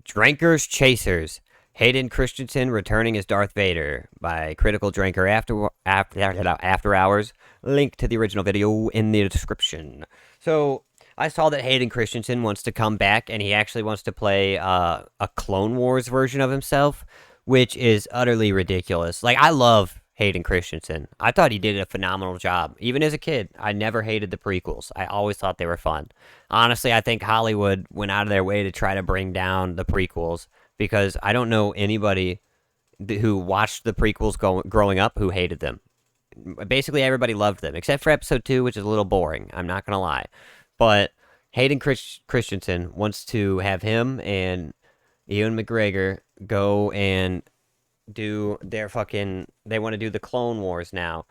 Drinkers Chasers. Hayden Christensen returning as Darth Vader by Critical Drinker after Hours. Link to the original video in the description. So I saw that Hayden Christensen wants to come back, and he actually wants to play a Clone Wars version of himself, which is utterly ridiculous. Like, I love Hayden Christensen. I thought he did a phenomenal job. Even as a kid, I never hated the prequels. I always thought they were fun. Honestly, I think Hollywood went out of their way to try to bring down the prequels, because I don't know anybody who watched the prequels growing up who hated them. Basically, everybody loved them, except for Episode 2, which is a little boring. I'm not going to lie. But Hayden Christensen wants to have him and Ewan McGregor go and do their they want to do the Clone Wars now.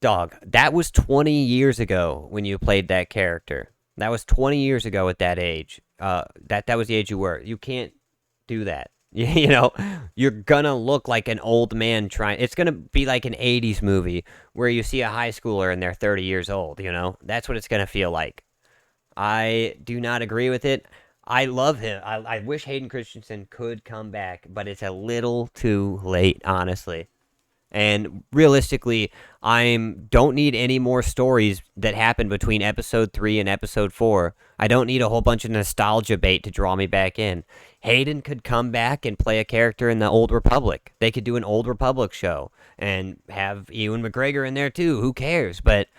Dog, that was 20 years ago when you played that character. That was 20 years ago at that age. That was the age you were. You can't do that. You know, you're gonna look like an old man trying. It's gonna be like an 80s movie where you see a high schooler and they're 30 years old, you know? That's what it's gonna feel like. I do not agree with it. I love him. I wish Hayden Christensen could come back, but it's a little too late, honestly. And realistically, I don't need any more stories that happen between episode 3 and episode 4. I don't need a whole bunch of nostalgia bait to draw me back in. Hayden could come back and play a character in the Old Republic. They could do an Old Republic show and have Ewan McGregor in there too. Who cares? But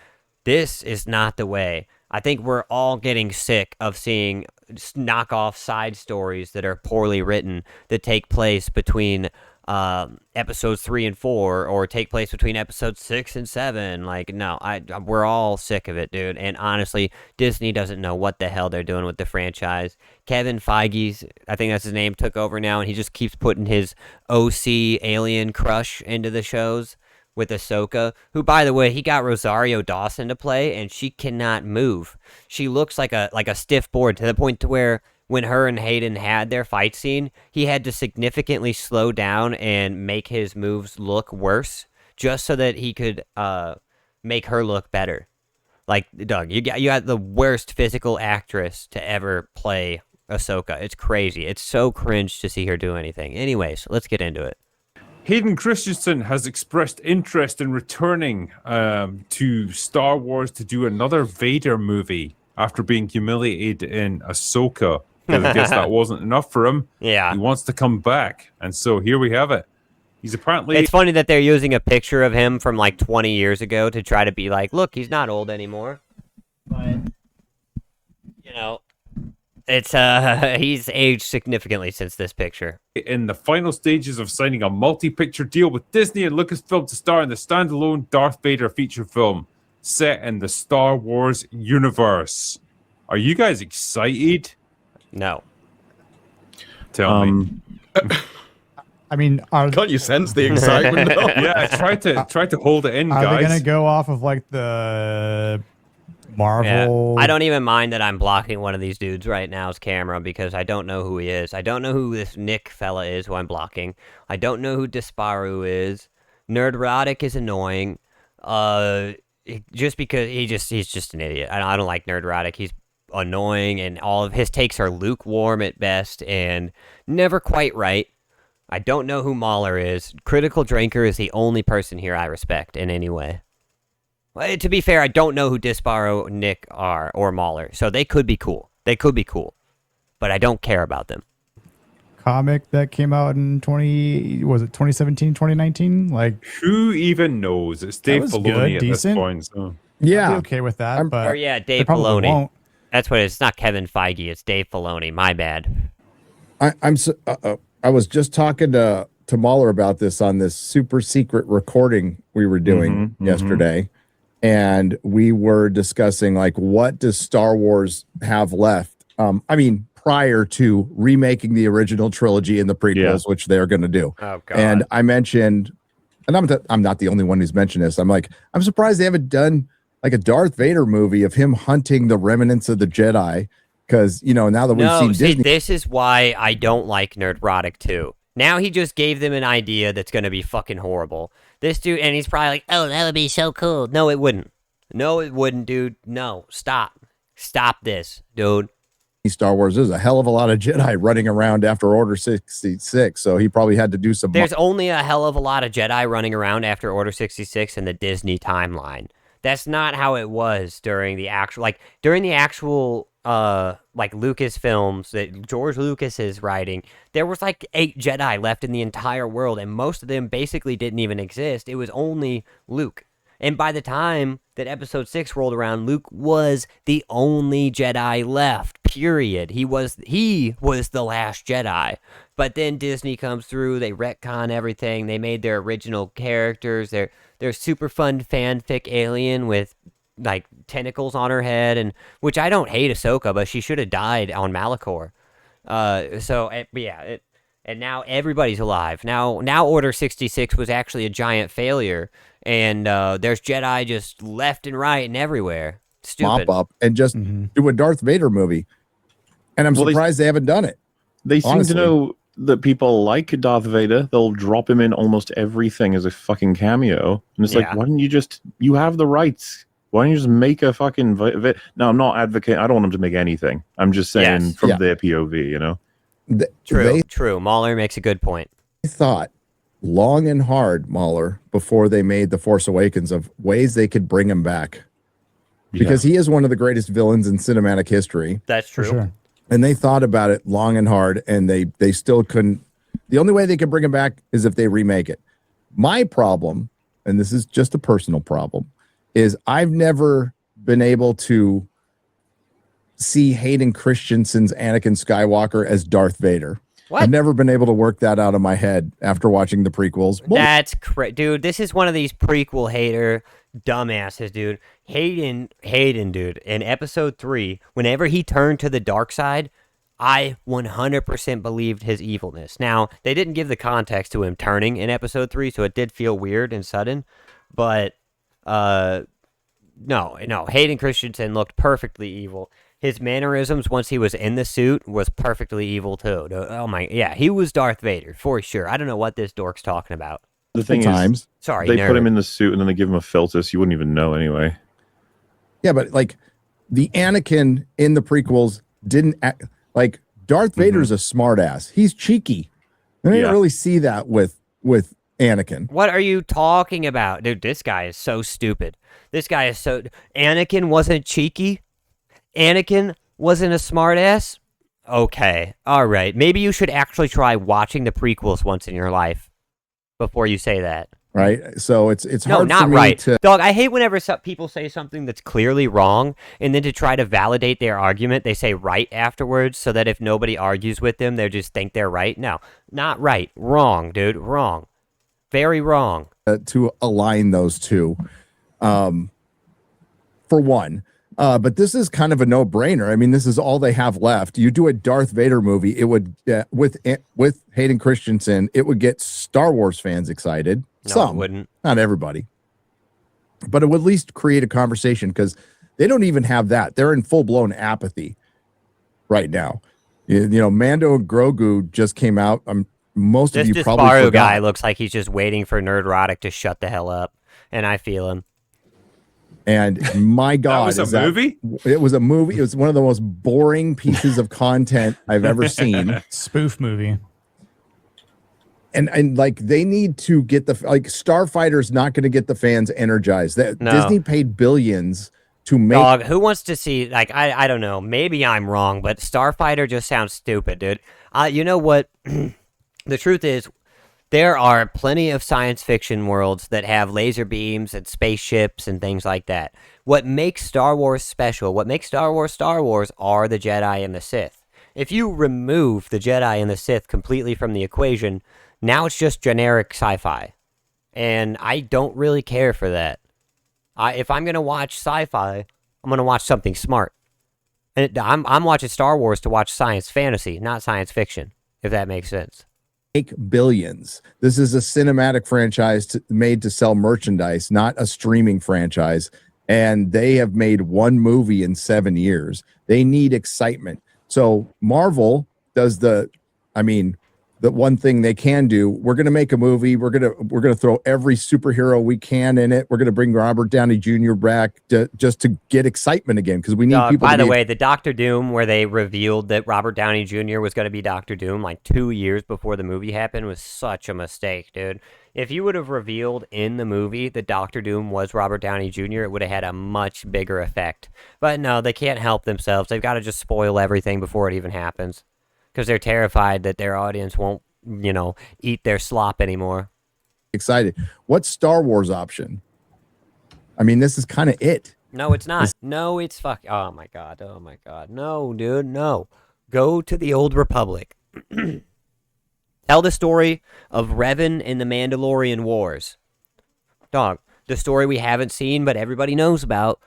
this is not the way. I think we're all getting sick of seeing knockoff side stories that are poorly written that take place between episodes 3 and 4, or take place between episodes 6 and 7. Like, no, we're all sick of it, dude. And honestly, Disney doesn't know what the hell they're doing with the franchise. Kevin Feige's, I think that's his name, took over now, and he just keeps putting his OC alien crush into the shows with Ahsoka, who, by the way, he got Rosario Dawson to play, and she cannot move. She looks like a stiff board, to the point to where when her and Hayden had their fight scene, he had to significantly slow down and make his moves look worse, just so that he could make her look better. Like, Doug, you got the worst physical actress to ever play Ahsoka. It's crazy. It's so cringe to see her do anything. Anyways, let's get into it. Hayden Christensen has expressed interest in returning to Star Wars to do another Vader movie after being humiliated in Ahsoka. Because I guess that wasn't enough for him. Yeah. He wants to come back. And so here we have it. He's apparently... It's funny that they're using a picture of him from like 20 years ago to try to be like, look, he's not old anymore. But, you know, it's he's aged significantly since this picture. in the final stages of signing a multi-picture deal with Disney and Lucasfilm to star in the standalone Darth Vader feature film set in the Star Wars universe. Are you guys excited? No. Tell me. I mean, Can't you sense the excitement? though? Yeah, try to hold it in, are guys. they gonna go off of like the Marvel? Yeah. I don't even mind that I'm blocking one of these dudes right now's camera because I don't know who he is. I don't know who this Nick fella is who I'm blocking. I don't know who Disparu is. Nerdrotic is annoying. Just because he's just an idiot. I don't like Nerdrotic. He's annoying, and all of his takes are lukewarm at best and never quite right. I don't know who Mahler is. Critical Drinker is the only person here I respect in any way. Well, to be fair, I don't know who Disparu, Nick are, or Mahler, so they could be cool. They could be cool, but I don't care about them. Comic that came out in 2017, 2019? Like, Who even knows? It's Dave was Filoni good, at decent. this point. So. I'd Yeah. be okay with that. But Or yeah, they Dave probably Filoni. won't. That's what it is. It's not Kevin Feige. It's Dave Filoni. My bad. I was just talking to Mahler about this on this super secret recording we were doing yesterday. And we were discussing, like, what does Star Wars have left? I mean, prior to remaking the original trilogy and the prequels, which they're going to do. Oh, God. And I mentioned, and I'm not the only one who's mentioned this. I'm like, I'm surprised they haven't done like a Darth Vader movie of him hunting the remnants of the Jedi. Because, you know, now that we've seen Disney. This is why I don't like Nerdrotic too. Now he just gave them an idea that's going to be fucking horrible. This dude, and he's probably like, oh, that would be so cool. No, it wouldn't. No, it wouldn't, dude. No, stop. Stop this, dude. Star Wars, there's a hell of a lot of Jedi running around after Order 66, so he probably had to do some. There's only a hell of a lot of Jedi running around after Order 66 in the Disney timeline. That's not how it was during the actual like Lucas films that George Lucas is writing. There was like 8 Jedi left in the entire world, and most of them basically didn't even exist. It was only Luke. And by the time that episode 6 rolled around, Luke was the only Jedi left, period. He was the last Jedi. But then Disney comes through, they retcon everything, they made their original characters, their super fun fanfic alien with like tentacles on her head, and which I don't hate Ahsoka, but she should have died on Malachor. And now everybody's alive. Now Order 66 was actually a giant failure. And there's Jedi just left and right and everywhere. Stupid. Mop up and just do a Darth Vader movie. And I'm surprised they haven't done it. They seem to know that people like Darth Vader. They'll drop him in almost everything as a fucking cameo. And it's like, why don't you have the rights. Why don't you just make a fucking... No, I'm not advocating. I don't want them to make anything. I'm just saying from their POV, you know? True. Mahler makes a good point. They thought long and hard, Mahler, before they made The Force Awakens, of ways they could bring him back. Because he is one of the greatest villains in cinematic history. That's true. Sure. And they thought about it long and hard, and they still couldn't. The only way they could bring him back is if they remake it. My problem, and this is just a personal problem, is I've never been able to see Hayden Christensen's Anakin Skywalker as Darth Vader. What? I've never been able to work that out of my head after watching the prequels. That's dude. This is one of these prequel hater dumbasses, dude. Hayden, dude. In episode 3, whenever he turned to the dark side, I 100% believed his evilness. Now, they didn't give the context to him turning in episode 3, so it did feel weird and sudden. But no, Hayden Christensen looked perfectly evil. His mannerisms once he was in the suit was perfectly evil too. Oh my, yeah, he was Darth Vader for sure. I don't know what this dork's talking about. The thing is, sorry, they put him in the suit and then they give him a filter, so you wouldn't even know anyway. Yeah, but like the Anakin in the prequels didn't act like Darth Vader's a smartass. He's cheeky. I didn't really see that with Anakin. What are you talking about, dude? This guy is so stupid. Anakin wasn't cheeky. Anakin wasn't a smartass? Okay. All right. Maybe you should actually try watching the prequels once in your life before you say that. Right? So it's hard not for me right. to... Dog, I hate whenever people say something that's clearly wrong, and then to try to validate their argument, they say right afterwards, so that if nobody argues with them, they just think they're right. No, not right. Wrong, dude. Wrong. Very wrong. To align those two. For one. But this is kind of a no-brainer. I mean, this is all they have left. You do a Darth Vader movie, it would with Hayden Christensen, it would get Star Wars fans excited. No, Some it wouldn't. Not everybody, but it would at least create a conversation because they don't even have that. They're in full-blown apathy right now. You know, Mando and Grogu just came out. Most of you probably forgot. This forgot. guy looks like he's just waiting for Nerdrotic to shut the hell up, and I feel him. And my God, that was a movie? It was a movie. It was one of the most boring pieces of content I've ever seen. Spoof movie. And like they need to get Starfighter's not going to get the fans energized. No. Disney paid billions to make. Dog, who wants to see? I don't know. Maybe I'm wrong, but Starfighter just sounds stupid, dude. You know what? The truth is, there are plenty of science fiction worlds that have laser beams and spaceships and things like that. What makes Star Wars special, what makes Star Wars are the Jedi and the Sith. If you remove the Jedi and the Sith completely from the equation, now it's just generic sci-fi. And I don't really care for that. If I'm going to watch sci-fi, I'm going to watch something smart. And I'm watching Star Wars to watch science fantasy, not science fiction, if that makes sense. Make billions. This is a cinematic franchise made to sell merchandise, not a streaming franchise. And they have made one movie in 7 years. They need excitement. So Marvel does the one thing they can do, we're going to make a movie. We're going to throw every superhero we can in it. We're going to bring Robert Downey Jr. back just to get excitement again, because we need people. By the way, the Doctor Doom, where they revealed that Robert Downey Jr. was going to be Doctor Doom like 2 years before the movie happened, was such a mistake, dude. If you would have revealed in the movie that Doctor Doom was Robert Downey Jr., it would have had a much bigger effect. But no, they can't help themselves. They've got to just spoil everything before it even happens, because they're terrified that their audience won't, eat their slop anymore. Excited. What Star Wars option? I mean, this is kind of it. No, it's not. No, it's fuck. Oh my god. Oh my god. No, dude. No. Go to the Old Republic. Tell the story of Revan and the Mandalorian Wars. Dog, the story we haven't seen but everybody knows about.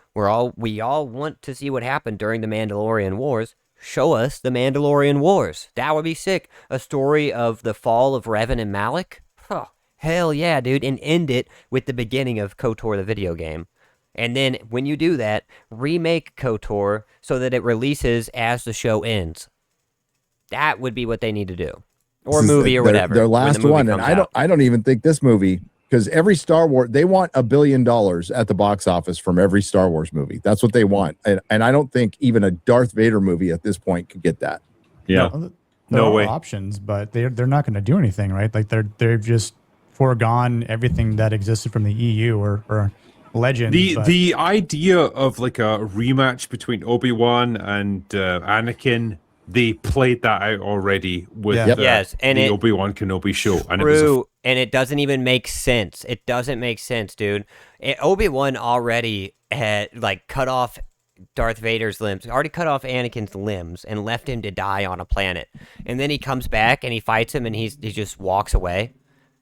We all want to see what happened during the Mandalorian Wars. Show us the Mandalorian Wars. That would be sick. A story of the fall of Revan and Malak. Oh, hell yeah, dude. And end it with the beginning of KOTOR the video game. And then when you do that, remake KOTOR so that it releases as the show ends. That would be what they need to do. Or movie or whatever. Their last one, and I don't even think this movie, because every Star Wars, they want $1 billion at the box office from every Star Wars movie. That's what they want, and I don't think even a Darth Vader movie at this point could get that. Yeah, no way. Options, but they're not going to do anything, right? Like they've just foregone everything that existed from the EU or Legends. The idea of like a rematch between Obi-Wan and Anakin. They played that out already with the Obi-Wan Kenobi show. And it doesn't even make sense. It doesn't make sense, dude. Obi-Wan already had cut off Darth Vader's limbs, already cut off Anakin's limbs and left him to die on a planet. And then he comes back and he fights him and he just walks away.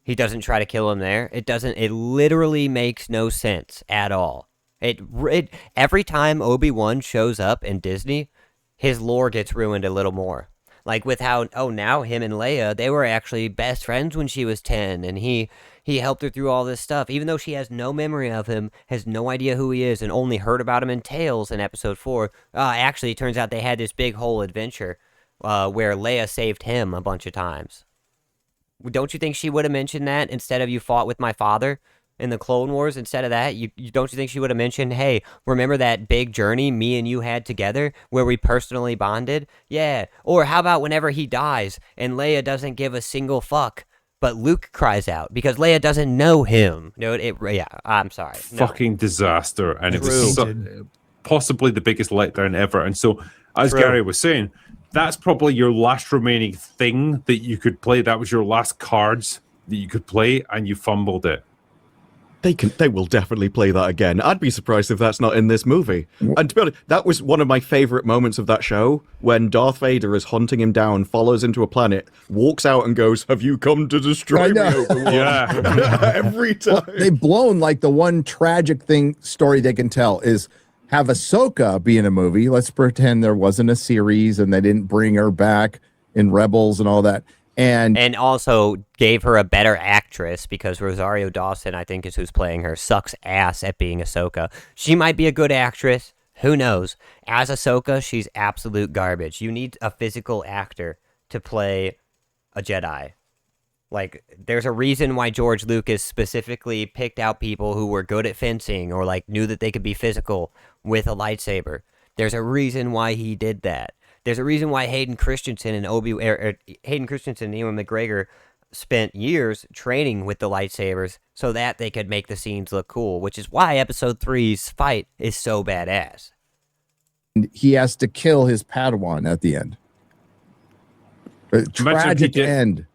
He doesn't try to kill him there. It literally makes no sense at all. Every time Obi-Wan shows up in Disney, his lore gets ruined a little more. Like with how, now him and Leia, they were actually best friends when she was 10, and he helped her through all this stuff, even though she has no memory of him, has no idea who he is, and only heard about him in Tales in Episode 4. Actually, it turns out they had this big whole adventure where Leia saved him a bunch of times. Don't you think she would have mentioned that instead of "you fought with my father" in the Clone Wars? Instead of that, don't you think she would have mentioned, "Hey, remember that big journey me and you had together where we personally bonded?" Yeah. Or how about whenever he dies and Leia doesn't give a single fuck, but Luke cries out because Leia doesn't know him. I'm sorry. Fucking disaster. And it was possibly the biggest letdown ever. And so, as Gary was saying, that's probably your last remaining thing that you could play. That was your last cards that you could play, and you fumbled it. They will definitely play that again. I'd be surprised if that's not in this movie. And to be honest, that was one of my favorite moments of that show, when Darth Vader is hunting him down, follows into a planet, walks out and goes, "Have you come to destroy me, Obi-Wan?" Yeah. Every time. Well, they've blown the one tragic story they can tell is have Ahsoka be in a movie. Let's pretend there wasn't a series and they didn't bring her back in Rebels and all that. And also gave her a better actress, because Rosario Dawson, I think, is who's playing her, sucks ass at being Ahsoka. She might be a good actress. Who knows? As Ahsoka, she's absolute garbage. You need a physical actor to play a Jedi. There's a reason why George Lucas specifically picked out people who were good at fencing or knew that they could be physical with a lightsaber. There's a reason why he did that. There's a reason why Hayden Christensen and Ewan McGregor spent years training with the lightsabers so that they could make the scenes look cool, which is why Episode 3's fight is so badass. He has to kill his Padawan at the end. Tragic end.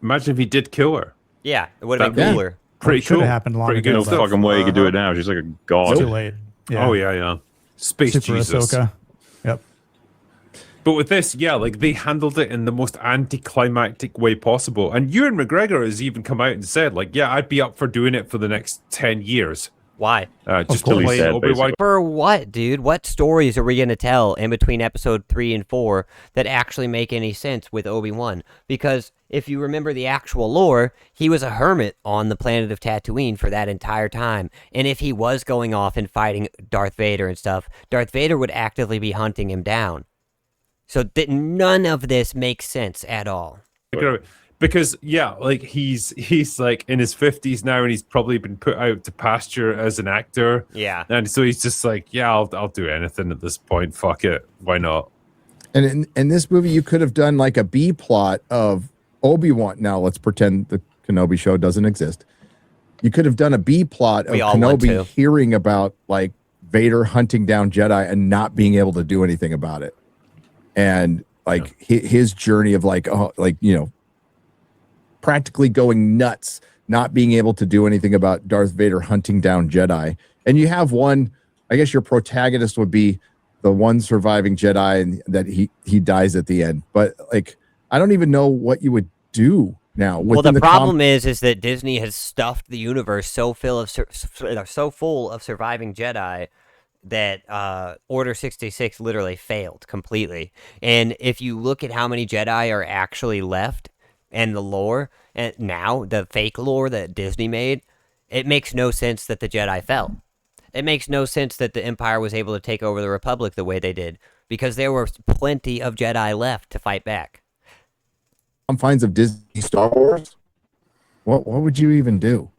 Imagine if he did kill her. Yeah, it would have been cooler. Pretty Should cool. have happened long Pretty ago. good no stuff. fucking way you could do it now. She's like a god. Too late. Yeah. Oh, yeah. Space Super Jesus. Ahsoka. Yep. But with this, they handled it in the most anticlimactic way possible. And Ewan McGregor has even come out and said, I'd be up for doing it for the next 10 years. Why? Just to course. play Said, Obi-Wan. basically. For what, dude? What stories are we going to tell in between Episode 3 and 4 that actually make any sense with Obi-Wan? Because if you remember the actual lore, he was a hermit on the planet of Tatooine for that entire time. And if he was going off and fighting Darth Vader and stuff, Darth Vader would actively be hunting him down. So none of this makes sense at all. because like he's like in his 50s now, and he's probably been put out to pasture as an actor. Yeah. And so he's just like, yeah, I'll do anything at this point. Fuck it, why not? And in this movie, you could have done like a B plot of Obi-Wan. Now let's pretend the Kenobi show doesn't exist. You could have done a B plot of Kenobi hearing about like Vader hunting down Jedi and not being able to do anything about it, and like his journey of like, practically going nuts, not being able to do anything about Darth Vader hunting down Jedi. And you have one, I guess your protagonist would be the one surviving Jedi, and that he dies at the end. But like, I don't even know what you would do now. Well, the problem is that Disney has stuffed the universe so full of surviving Jedi that Order 66 literally failed completely. And if you look at how many Jedi are actually left and the lore, and now the fake lore that Disney made, it makes no sense that the Jedi fell. It makes no sense that the Empire was able to take over the Republic the way they did, because there were plenty of Jedi left to fight back. Confines of Disney Star Wars, what would you even do?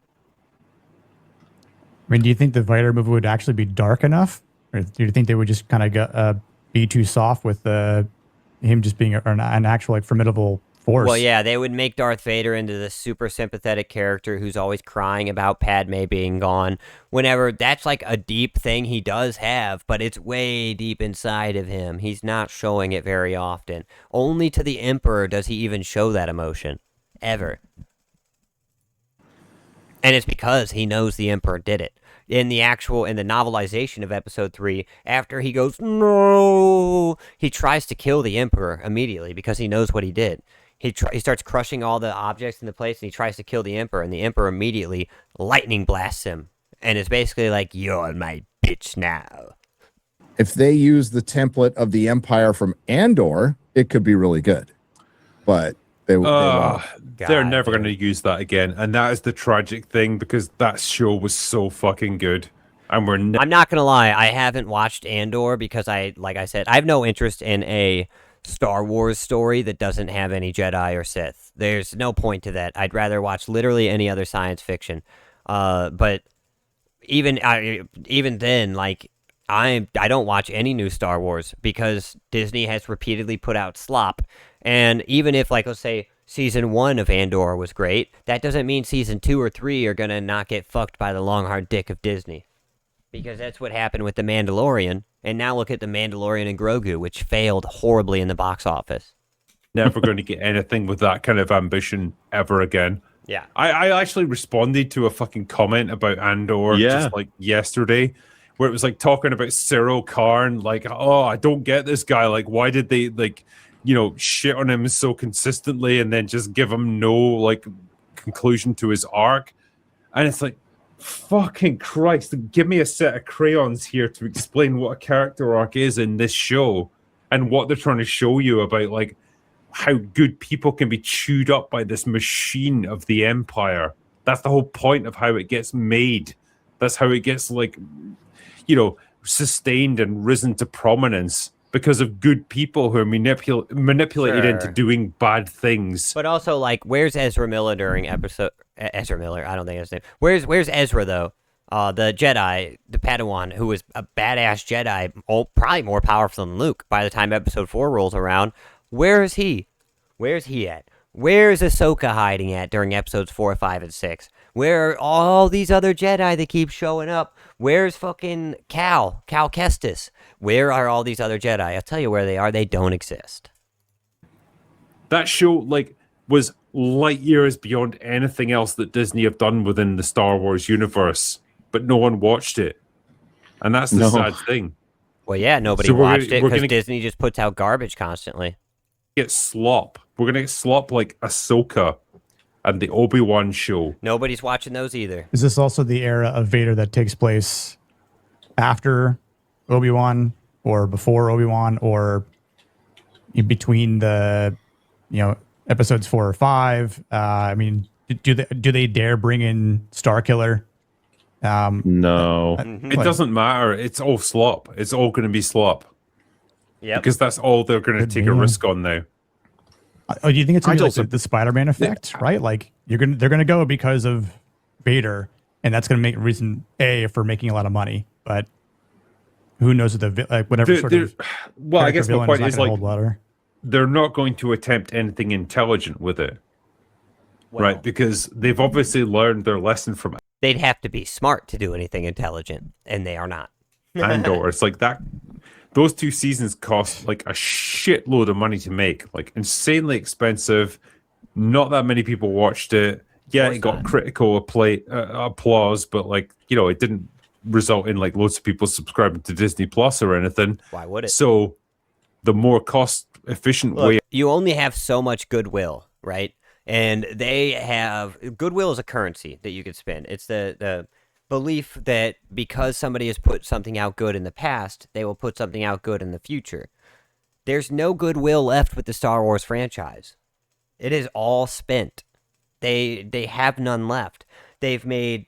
I mean, do you think the Vader movie would actually be dark enough, or do you think they would just kind of be too soft with him just being an actual like formidable force? Well, yeah, they would make Darth Vader into this super sympathetic character who's always crying about Padme being gone. Whenever that's like a deep thing he does have, but it's way deep inside of him. He's not showing it very often. Only to the Emperor does he even show that emotion, ever. And it's because he knows the Emperor did it. In the novelization of Episode 3, after he goes, no, he tries to kill the Emperor immediately because he knows what he did. He starts crushing all the objects in the place, and he tries to kill the Emperor, and the Emperor immediately lightning blasts him. And it's basically like, you're my bitch now. If they use the template of the Empire from Andor, it could be really good. But they won't. They're never going to use that again, and that is the tragic thing, because that show was so fucking good, and I'm not gonna lie, I haven't watched Andor because like I said, I have no interest in a Star Wars story that doesn't have any Jedi or Sith. There's no point to that. I'd rather watch literally any other science fiction. But even then, like I don't watch any new Star Wars because Disney has repeatedly put out slop, and even if, like, let's say Season 1 of Andor was great, that doesn't mean Season 2 or 3 are going to not get fucked by the long, hard dick of Disney. Because that's what happened with The Mandalorian, and now look at The Mandalorian and Grogu, which failed horribly in the box office. Never going to get anything with that kind of ambition ever again. Yeah. I actually responded to a fucking comment about Andor just like yesterday, where it was like talking about Cyril Karn, like, oh, I don't get this guy. Like, why did they, like, shit on him so consistently and then just give him no, like, conclusion to his arc? And it's like, fucking Christ, give me a set of crayons here to explain what a character arc is in this show and what they're trying to show you about, like, how good people can be chewed up by this machine of the Empire. That's the whole point of how it gets made. That's how it gets, like, sustained and risen to prominence, because of good people who are manipulated into doing bad things. But also, like, where's Ezra Miller during episode... Ezra Miller, I don't think that's his name. Where's Ezra, though? The Jedi, the Padawan, who was a badass Jedi, probably more powerful than Luke by the time Episode 4 rolls around. Where is he? Where's he at? Where's Ahsoka hiding at during Episodes 4, 5, and 6? Where are all these other Jedi that keep showing up? Where's fucking Cal Kestis? Where are all these other Jedi? I'll tell you where they are. They don't exist. That show, like, was light years beyond anything else that Disney have done within the Star Wars universe, but no one watched it. And that's the sad thing. Well, yeah, nobody watched it because Disney just puts out garbage constantly. Get slop. We're going to get slop like Ahsoka and the Obi-Wan show. Nobody's watching those either. Is this also the era of Vader that takes place after Obi-Wan or before Obi-Wan or in between the, episodes 4 or 5? I mean, do they dare bring in Starkiller? No. It doesn't matter. It's all slop. It's all going to be slop. Yeah. Because that's all they're going to take a risk on now. Oh, do you think it's I gonna be don't like the Spider-Man effect, right? Like they're gonna go because of Vader, and that's gonna make reason A for making a lot of money. But who knows if whatever sort of well, I guess my villain point not is gonna like hold water. they're not going to attempt anything intelligent with it, Well, right? Because they've obviously learned their lesson from they'd have to be smart to do anything intelligent, and they are not. Andor. It's like that. Those 2 seasons cost like a shitload of money to make, like insanely expensive. Not that many people watched it. Yeah, it got critical applause, but like it didn't result in like loads of people subscribing to Disney Plus or anything. Why would it? So the more cost efficient way. You only have so much goodwill, right? And they have goodwill is a currency that you could spend. It's the belief that because somebody has put something out good in the past, they will put something out good in the future. There's no goodwill left with the Star Wars franchise. It is all spent. They have none left. They've made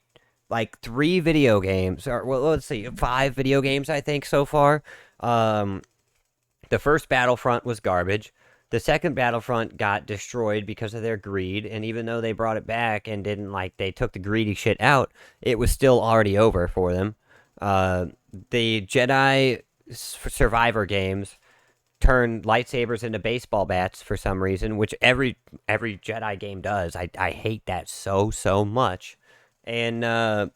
like 3 video games, or well, let's see, 5 video games I think so far. The first Battlefront was garbage. The second Battlefront got destroyed because of their greed, and even though they brought it back and they took the greedy shit out, it was still already over for them. The Jedi Survivor games turned lightsabers into baseball bats for some reason, which every Jedi game does. I hate that so much. And then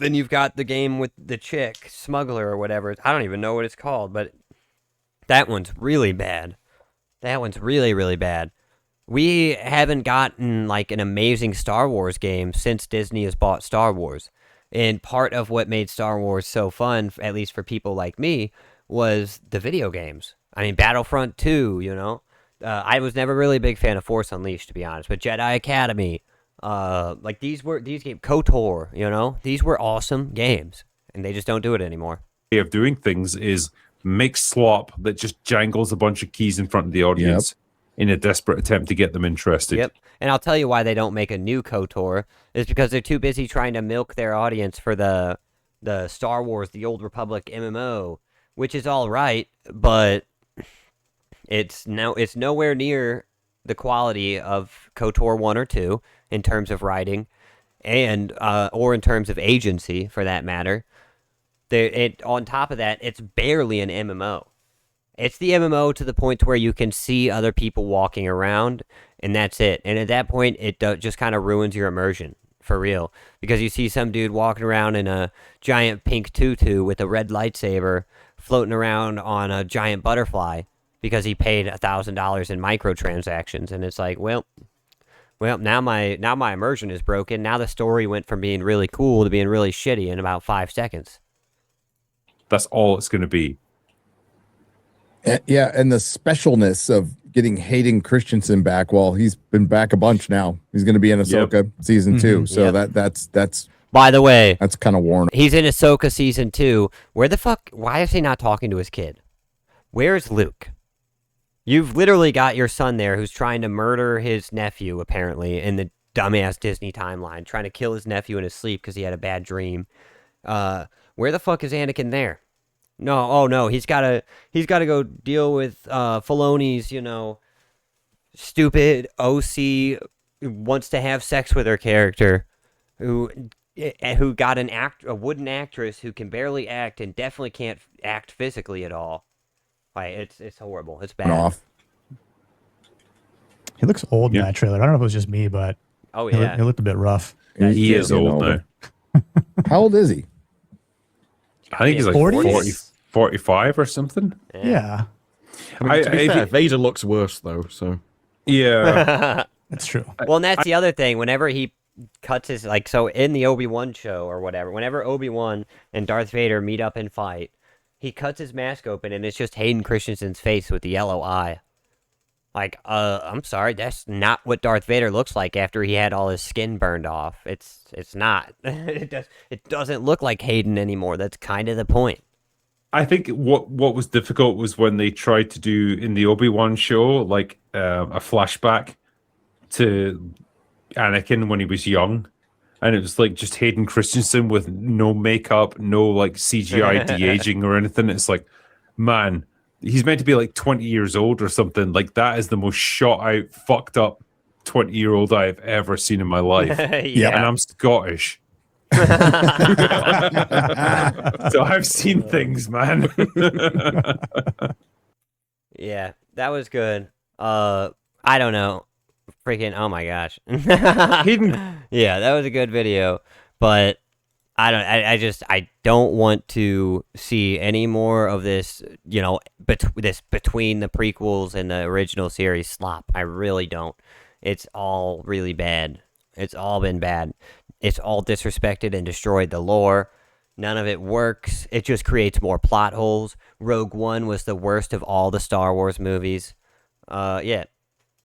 you've got the game with the chick, Smuggler or whatever. I don't even know what it's called, but that one's really bad. That one's really, really bad. We haven't gotten like an amazing Star Wars game since Disney has bought Star Wars. And part of what made Star Wars so fun, at least for people like me, was the video games. I mean, Battlefront 2, I was never really a big fan of Force Unleashed, to be honest, but Jedi Academy, like these games, KOTOR, these were awesome games, and they just don't do it anymore. Way of doing things is make slop that just jangles a bunch of keys in front of the audience in a desperate attempt to get them interested. Yep. And I'll tell you why they don't make a new KOTOR is because they're too busy trying to milk their audience for the Star Wars, the Old Republic MMO, which is all right, but it's nowhere near the quality of KOTOR 1 or 2 in terms of writing and or in terms of agency for that matter. On top of that, it's barely an MMO. It's the MMO to the point to where you can see other people walking around, and that's it. And at that point, it just kind of ruins your immersion, for real. Because you see some dude walking around in a giant pink tutu with a red lightsaber floating around on a giant butterfly because he paid $1,000 in microtransactions. And it's like, well, now my immersion is broken. Now the story went from being really cool to being really shitty in about 5 seconds. That's all it's going to be. Yeah, and the specialness of getting Hayden Christensen back. Well, he's been back a bunch now. He's going to be in Ahsoka season 2. So that's by the way, that's kind of worn. He's in Ahsoka season 2. Why is he not talking to his kid? Where's Luke? You've literally got your son there who's trying to murder his nephew, apparently, in the dumbass Disney timeline, trying to kill his nephew in his sleep because he had a bad dream. Where the fuck is Anakin there? No, he's gotta go deal with Filoni's, stupid OC wants to have sex with her character, who got a wooden actress who can barely act and definitely can't act physically at all. Like it's horrible. It's bad. He looks old in that trailer. I don't know if it was just me, but he looked a bit rough. He is old now. How old is he? I think he's like 40, 45 or something. Yeah. I mean, to be fair, Vader looks worse, though, so... Yeah. That's true. Well, and that's the other thing. Whenever he cuts his... so in the Obi-Wan show or whatever, whenever Obi-Wan and Darth Vader meet up and fight, he cuts his mask open, and it's just Hayden Christensen's face with the yellow eye. Like, I'm sorry, that's not what Darth Vader looks like after he had all his skin burned off. It's not. It doesn't look like Hayden anymore. That's kind of the point. I think what was difficult was when they tried to do in the Obi-Wan show, like a flashback to Anakin when he was young. And it was like just Hayden Christensen with no makeup, no like CGI de-aging or anything. It's like, man, he's meant to be like 20 years old or something. Like that is the most shot out, fucked up 20-year-old I've ever seen in my life. Yeah. And I'm Scottish. So I've seen things, man. Yeah, that was good. I don't know. Freaking, oh my gosh. Hayden. Yeah, that was a good video, but I don't want to see any more of this, this between the prequels and the original series slop. I really don't. It's all really bad. It's all been bad. It's all disrespected and destroyed the lore. None of it works. It just creates more plot holes. Rogue One was the worst of all the Star Wars movies. Yeah,